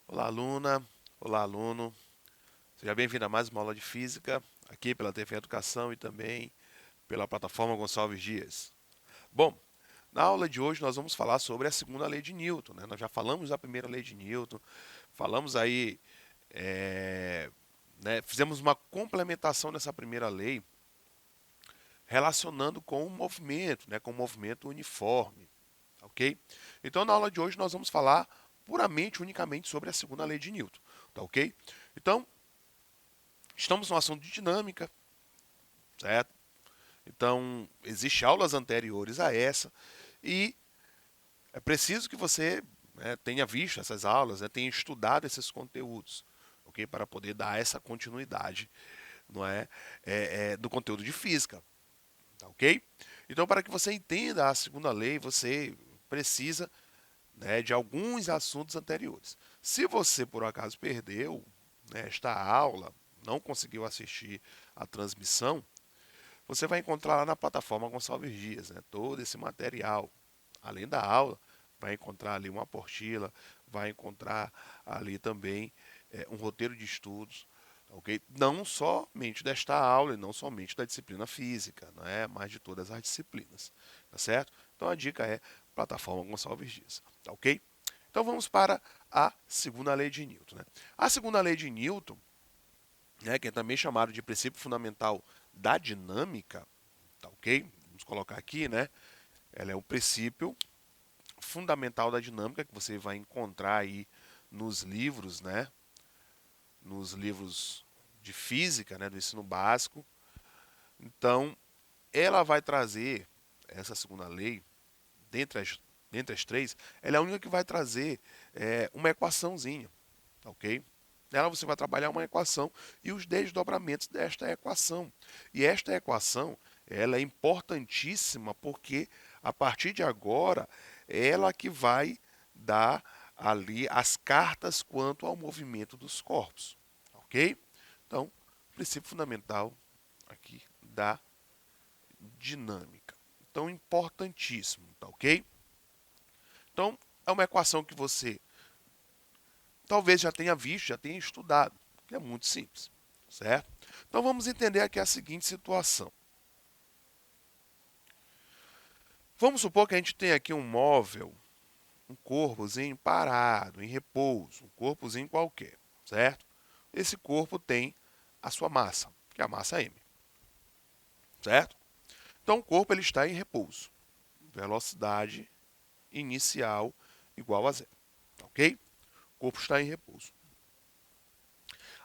Olá, aluna. Olá, aluno. Seja bem-vindo a mais uma aula de física, aqui pela TV Educação e também pela plataforma Gonçalves Dias. Bom, na aula de hoje nós vamos falar sobre a segunda lei de Newton, né? Nós já falamos da primeira lei de Newton, falamos aí, fizemos uma complementação dessa primeira lei relacionando com o movimento, né? Com o movimento uniforme, ok? Então, na aula de hoje nós vamos falar puramente, unicamente sobre a segunda lei de Newton, tá ok? Então, estamos no assunto de dinâmica, certo? Então, existem aulas anteriores a essa e é preciso que você, né, tenha visto essas aulas, né, tenha estudado esses conteúdos, ok? Para poder dar essa continuidade, não é, do conteúdo de física, tá ok? Então, para que você entenda a segunda lei, você precisa, né, de alguns assuntos anteriores. Se você, por acaso, perdeu, né, esta aula, não conseguiu assistir a transmissão, você vai encontrar lá na plataforma Gonçalves Dias, né, todo esse material. Além da aula, vai encontrar ali uma apostila, vai encontrar ali também um roteiro de estudos, ok? Não somente desta aula e não somente da disciplina física, não é? Mas de todas as disciplinas, tá certo? Então a dica é plataforma Gonçalves Dias, tá ok? Então vamos para a segunda lei de Newton, né? A segunda lei de Newton, né, que é também chamado de princípio fundamental da dinâmica, tá ok? Vamos colocar aqui, né? Ela é um princípio fundamental da dinâmica que você vai encontrar aí nos livros, né? Nos livros de física, né, do ensino básico. Então, ela vai trazer essa segunda lei, dentre as, dentre as três, ela é a única que vai trazer uma equaçãozinha, tá ok? Nela você vai trabalhar uma equação e os desdobramentos desta equação. E esta equação, ela é importantíssima porque a partir de agora, ela que vai dar ali as cartas quanto ao movimento dos corpos, ok? Então, princípio fundamental aqui da dinâmica. Então, importantíssimo, tá ok? Então, é uma equação que você talvez já tenha visto, já tenha estudado, que é muito simples, certo? Então vamos entender aqui a seguinte situação. Vamos supor que a gente tem aqui um móvel, um corpozinho parado, em repouso, um corpozinho qualquer, certo? Esse corpo tem a sua massa, que é a massa m, certo? Então o corpo ele está em repouso, velocidade inicial igual a zero, ok? O corpo está em repouso.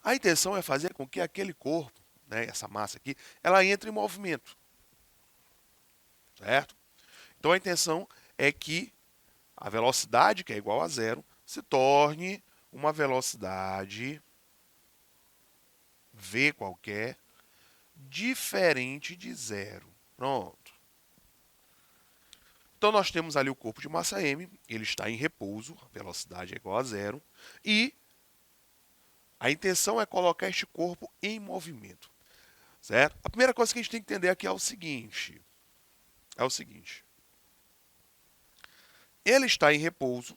A intenção é fazer com que aquele corpo, né, essa massa aqui, ela entre em movimento, certo? Então a intenção é que a velocidade, que é igual a zero, se torne uma velocidade v qualquer diferente de zero. Pronto. Então nós temos ali o corpo de massa m, ele está em repouso, a velocidade é igual a zero, e a intenção é colocar este corpo em movimento, certo? A primeira coisa que a gente tem que entender aqui é o seguinte, ele está em repouso,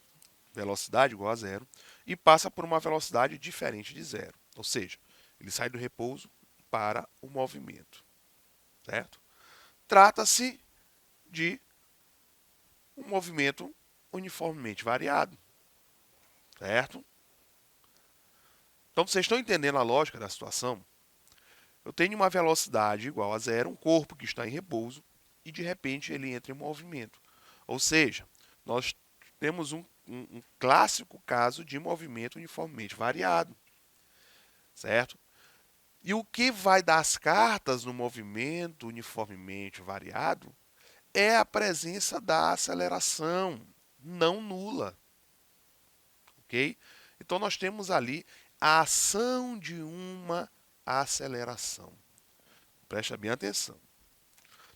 velocidade igual a zero, e passa por uma velocidade diferente de zero. Ou seja, ele sai do repouso para o movimento, certo? Trata-se de um movimento uniformemente variado, certo? Então, vocês estão entendendo a lógica da situação? Eu tenho uma velocidade igual a zero, um corpo que está em repouso, e de repente ele entra em movimento. Ou seja, nós temos um clássico caso de movimento uniformemente variado, certo? E o que vai dar as cartas no movimento uniformemente variado é a presença da aceleração não nula, ok? Então nós temos ali a ação de uma aceleração. Presta bem atenção.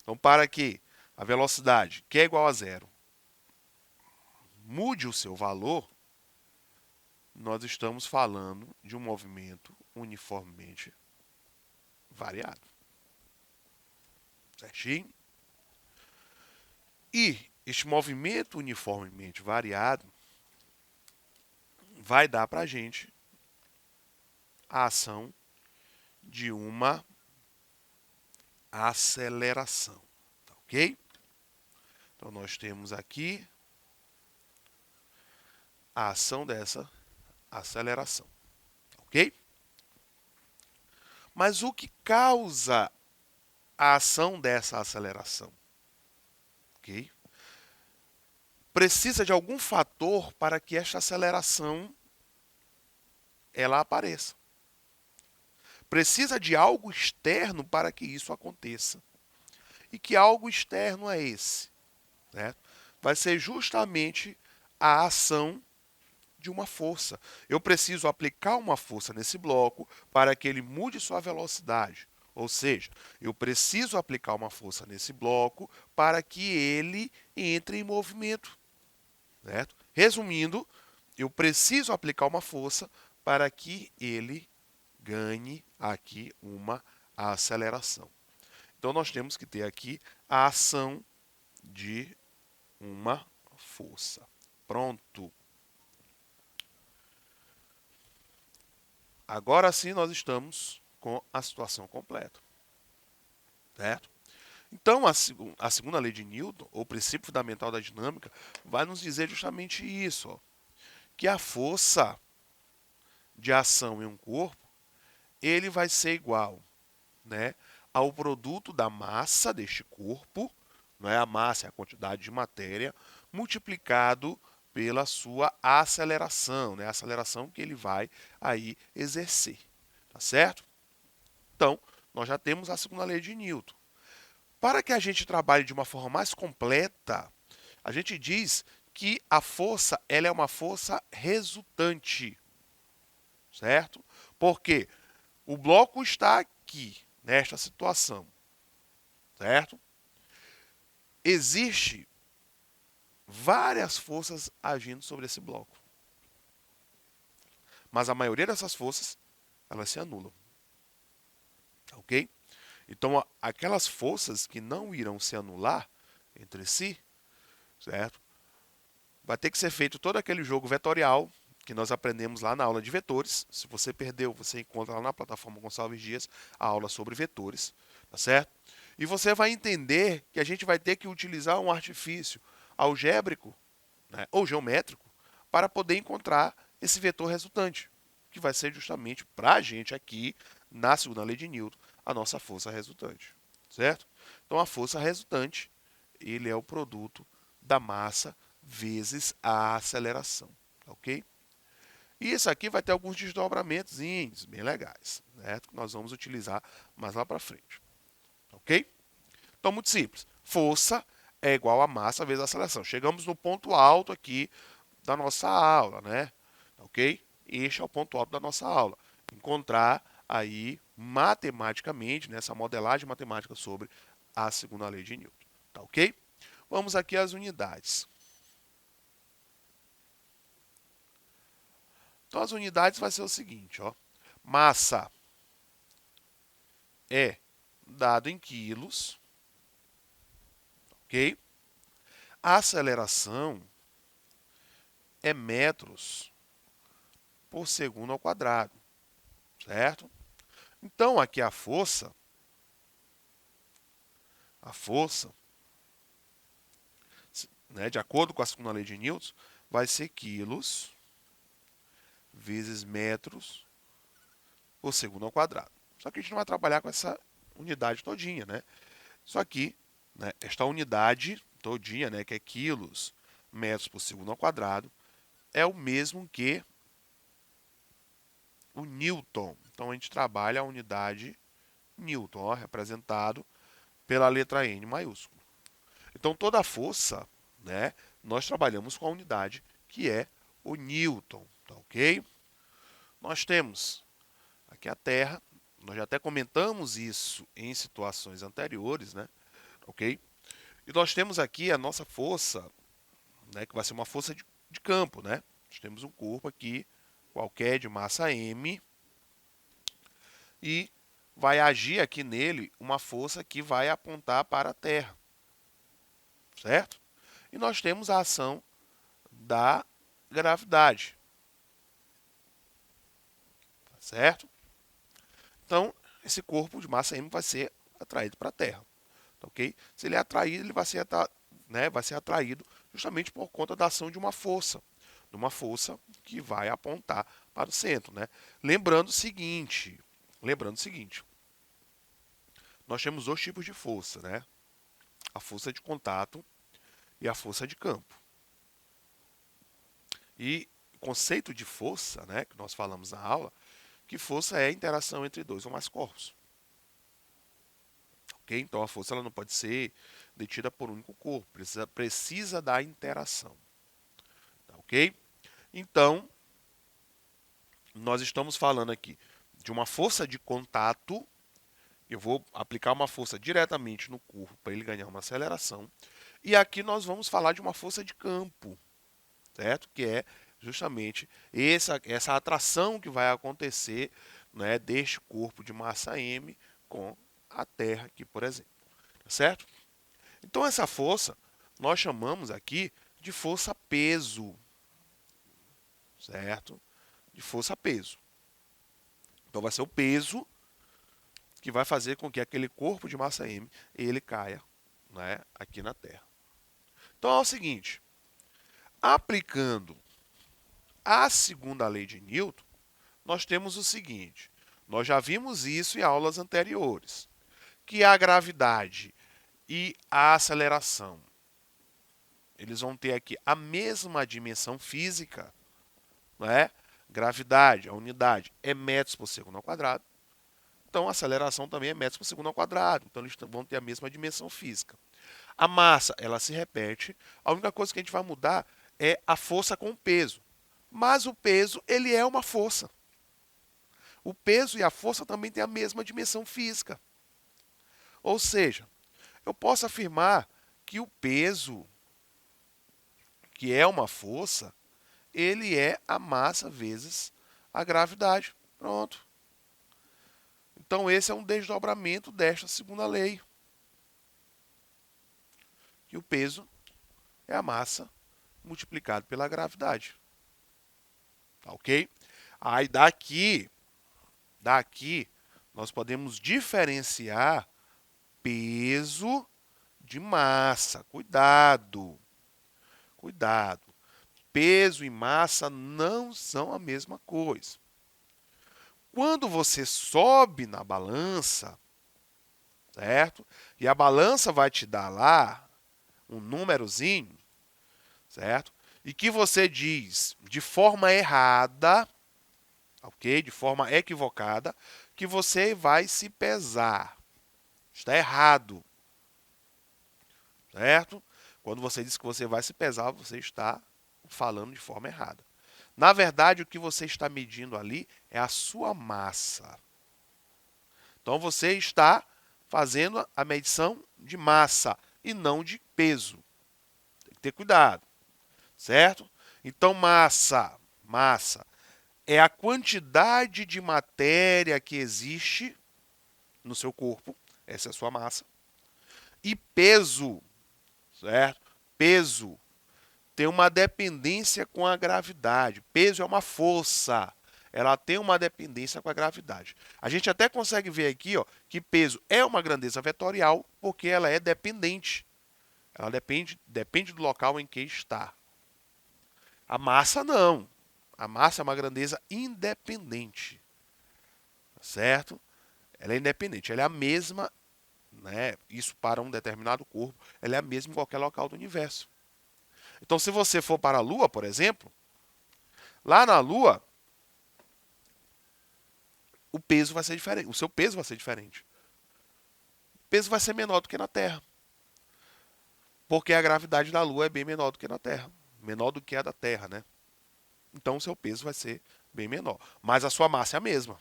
Então, para que a velocidade, que é igual a zero, mude o seu valor, nós estamos falando de um movimento uniformemente variado. Certinho? E este movimento uniformemente variado vai dar para a gente a ação de uma aceleração. Tá ok? Então, nós temos aqui a ação dessa aceleração. Ok? Mas o que causa a ação dessa aceleração? Ok? Precisa de algum fator para que esta aceleração ela apareça. Precisa de algo externo para que isso aconteça. E que algo externo é esse? Né? Vai ser justamente a ação de uma força. Eu preciso aplicar uma força nesse bloco para que ele mude sua velocidade. Ou seja, eu preciso aplicar uma força nesse bloco para que ele entre em movimento. Certo? Resumindo, eu preciso aplicar uma força para que ele ganhe aqui uma aceleração. Então, nós temos que ter aqui a ação de uma força. Pronto. Agora sim nós estamos com a situação completa. Certo? Então, a segunda lei de Newton, ou princípio fundamental da dinâmica, vai nos dizer justamente isso, ó, que a força de ação em um corpo, ele vai ser igual, né, ao produto da massa deste corpo, não é? A massa é a quantidade de matéria, multiplicado pela sua aceleração, né? A aceleração que ele vai aí exercer, tá certo? Então, nós já temos a segunda lei de Newton. Para que a gente trabalhe de uma forma mais completa, a gente diz que a força ela é uma força resultante, certo? Porque o bloco está aqui, nesta situação, certo? Existe várias forças agindo sobre esse bloco. Mas a maioria dessas forças, elas se anulam. Ok? Então, aquelas forças que não irão se anular entre si, certo? Vai ter que ser feito todo aquele jogo vetorial que nós aprendemos lá na aula de vetores. Se você perdeu, você encontra lá na plataforma Gonçalves Dias a aula sobre vetores, tá certo? E você vai entender que a gente vai ter que utilizar um artifício algébrico, né, ou geométrico para poder encontrar esse vetor resultante, que vai ser justamente para a gente aqui, na segunda lei de Newton, a nossa força resultante, certo? Então, a força resultante, ele é o produto da massa vezes a aceleração, ok? E isso aqui vai ter alguns desdobramentos bem legais, né, que nós vamos utilizar mais lá para frente, ok? Então, muito simples. Força é igual a massa vezes a aceleração. Chegamos no ponto alto aqui da nossa aula, né? Ok? Este é o ponto alto da nossa aula. Encontrar aí matematicamente, nessa modelagem matemática sobre a segunda lei de Newton. Tá ok? Vamos aqui às unidades. Então, as unidades vai ser o seguinte, ó. Massa é dado em quilos, ok? A aceleração é metros por segundo ao quadrado, certo? Então, aqui a força, né, de acordo com a segunda lei de Newton, vai ser quilos vezes metros por segundo ao quadrado. Só que a gente não vai trabalhar com essa unidade todinha, né? Só que, né, esta unidade todinha, né, que é quilos metros por segundo ao quadrado, é o mesmo que o Newton. Então, a gente trabalha a unidade Newton, ó, representado pela letra N maiúsculo. Então, toda a força, né, nós trabalhamos com a unidade que é o Newton, tá ok? Nós temos aqui a Terra, nós já até comentamos isso em situações anteriores, né, ok? E nós temos aqui a nossa força, né, que vai ser uma força de campo, né? Nós temos um corpo aqui, qualquer de massa M, e vai agir aqui nele uma força que vai apontar para a Terra, certo? E nós temos a ação da gravidade, certo? Então, esse corpo de massa m vai ser atraído para a Terra, tá ok? Se ele é atraído, ele vai ser atraído justamente por conta da ação de uma força que vai apontar para o centro, né? Lembrando o seguinte, nós temos dois tipos de força, né? A força de contato e a força de campo. E o conceito de força, né, que nós falamos na aula, que força é a interação entre dois ou mais corpos. Ok? Então a força ela não pode ser detida por um único corpo, precisa da interação. Tá, ok? Então, nós estamos falando aqui de uma força de contato. Eu vou aplicar uma força diretamente no corpo para ele ganhar uma aceleração. E aqui nós vamos falar de uma força de campo, certo? Que é justamente essa atração que vai acontecer, né, deste corpo de massa m com a Terra aqui, por exemplo, certo? Então essa força nós chamamos aqui de força-peso, certo? De força-peso. Então vai ser o peso que vai fazer com que aquele corpo de massa m ele caia, né, aqui na Terra. Então é o seguinte, aplicando a segunda lei de Newton, nós temos o seguinte, nós já vimos isso em aulas anteriores, que a gravidade e a aceleração, eles vão ter aqui a mesma dimensão física, né? Gravidade, a unidade é metros por segundo ao quadrado, então a aceleração também é metros por segundo ao quadrado, então eles vão ter a mesma dimensão física. A massa, ela se repete, a única coisa que a gente vai mudar é a força com o peso, mas o peso, ele é uma força. O peso e a força também têm a mesma dimensão física. Ou seja, eu posso afirmar que o peso, que é uma força, ele é a massa vezes a gravidade. Pronto. Então esse é um desdobramento desta segunda lei. Que o peso é a massa multiplicado pela gravidade. Tá ok? Aí daqui nós podemos diferenciar peso de massa. Cuidado. Cuidado. Peso e massa não são a mesma coisa. Quando você sobe na balança, certo? E a balança vai te dar lá um númerozinho, certo? E que você diz de forma errada, ok? De forma equivocada, que você vai se pesar. Está errado, certo? Quando você diz que você vai se pesar, você está falando de forma errada. Na verdade, o que você está medindo ali é a sua massa. Então, você está fazendo a medição de massa e não de peso. Tem que ter cuidado, certo? Então, massa é a quantidade de matéria que existe no seu corpo, essa é a sua massa. E peso, certo? Peso tem uma dependência com a gravidade. Peso é uma força. Ela tem uma dependência com a gravidade. A gente até consegue ver aqui, ó, que peso é uma grandeza vetorial porque ela é dependente. Ela depende do local em que está. A massa não. A massa é uma grandeza independente. Certo? Ela é independente. Ela é a mesma, né? Isso para um determinado corpo, ela é a mesma em qualquer local do universo. Então, se você for para a Lua, por exemplo, lá na Lua, o peso vai ser diferente. O seu peso vai ser diferente. O peso vai ser menor do que na Terra. Porque a gravidade da Lua é bem menor do que na Terra. Menor do que a da Terra, né? Então, o seu peso vai ser bem menor. Mas a sua massa é a mesma.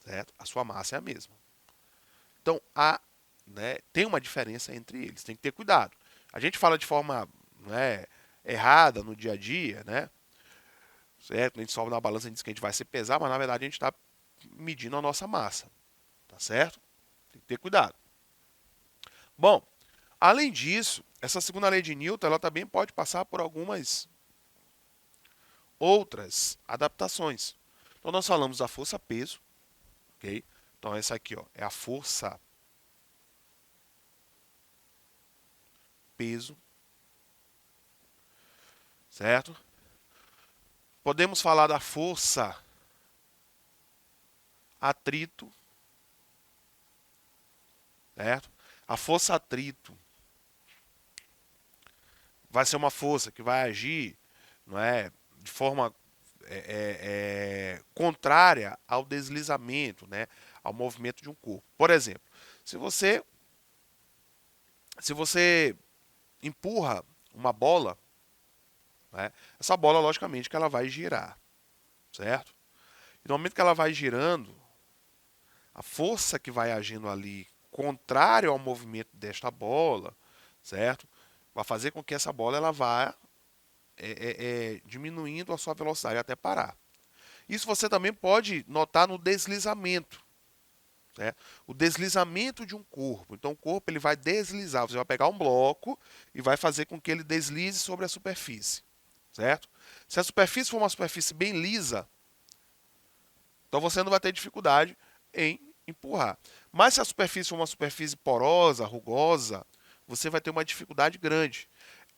Certo? A sua massa é a mesma. Então, tem uma diferença entre eles. Tem que ter cuidado. A gente fala de forma, né, errada no dia a dia, né? Certo? A gente sobe na balança e diz que a gente vai se pesar, mas na verdade a gente está medindo a nossa massa, tá certo? Tem que ter cuidado. Bom, além disso, essa segunda lei de Newton, ela também pode passar por algumas outras adaptações. Então, nós falamos da força-peso, ok? Então, essa aqui, ó, é a força-peso, certo? Podemos falar da força-atrito, certo? A força-atrito vai ser uma força que vai agir, não é, de forma contrária ao deslizamento, né, ao movimento de um corpo. Por exemplo, se você empurra uma bola, né, essa bola, logicamente, que ela vai girar, certo? E no momento que ela vai girando, a força que vai agindo ali, contrário ao movimento desta bola, certo? Vai fazer com que essa bola ela vá diminuindo a sua velocidade até parar. Isso você também pode notar no deslizamento. Certo? O deslizamento de um corpo. Então o corpo ele vai deslizar. Você vai pegar um bloco e vai fazer com que ele deslize sobre a superfície. Certo? Se a superfície for uma superfície bem lisa, então você não vai ter dificuldade em empurrar. Mas se a superfície for uma superfície porosa, rugosa, você vai ter uma dificuldade grande.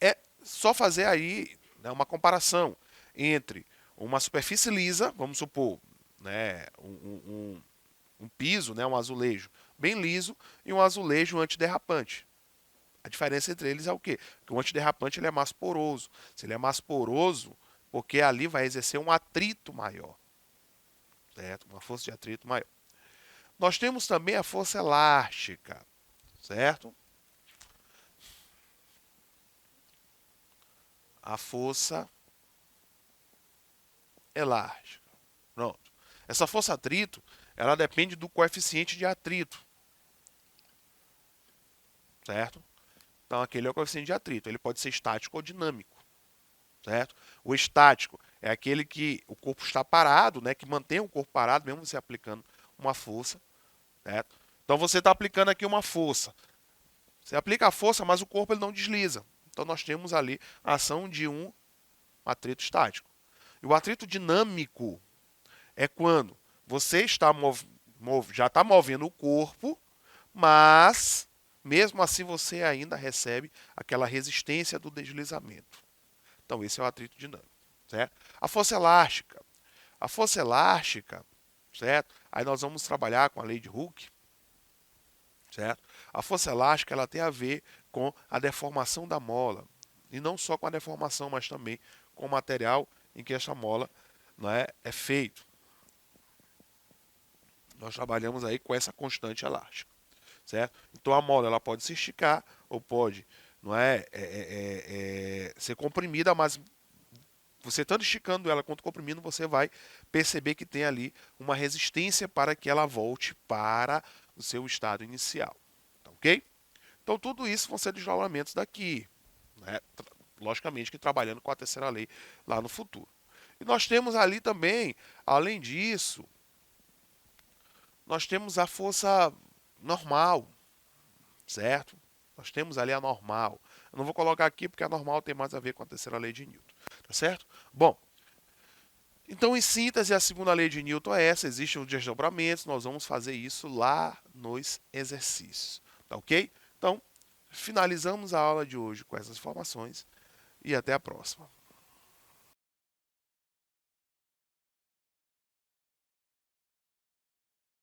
É só fazer aí, né, uma comparação entre uma superfície lisa, vamos supor, né, um piso, né, um azulejo bem liso e um azulejo antiderrapante. A diferença entre eles é o quê? Que o antiderrapante ele é mais poroso. Se ele é mais poroso, porque ali vai exercer um atrito maior, certo? Uma força de atrito maior. Nós temos também a força elástica, certo? A força elástica. Pronto. Essa força atrito, ela depende do coeficiente de atrito, certo? Então aquele é o coeficiente de atrito. Ele pode ser estático ou dinâmico, certo? O estático é aquele que o corpo está parado, né? Que mantém o corpo parado, mesmo você aplicando uma força, certo? Então você está aplicando aqui uma força. Você aplica a força, mas o corpo ele não desliza. Então nós temos ali a ação de um atrito estático. E o atrito dinâmico é quando você está já está movendo o corpo, mas mesmo assim você ainda recebe aquela resistência do deslizamento. Então esse é o atrito dinâmico, certo? A força elástica. A força elástica, certo? Aí nós vamos trabalhar com a lei de Hooke, certo? A força elástica ela tem a ver com a deformação da mola. E não só com a deformação, mas também com o material em que essa mola, não é feito. Nós trabalhamos aí com essa constante elástica, certo? Então a mola ela pode se esticar ou pode, não ser comprimida, mas você tanto esticando ela quanto comprimindo, você vai perceber que tem ali uma resistência para que ela volte para o seu estado inicial, tá ok? Então tudo isso vão ser desdobramentos daqui, né? Logicamente que trabalhando com a terceira lei lá no futuro. E nós temos ali também, além disso, nós temos a força normal, certo? Nós temos ali a normal. Eu não vou colocar aqui porque a normal tem mais a ver com a terceira lei de Newton, tá certo? Bom, então em síntese a segunda lei de Newton é essa, existem os desdobramentos, nós vamos fazer isso lá nos exercícios, tá ok? Então, finalizamos a aula de hoje com essas informações e até a próxima.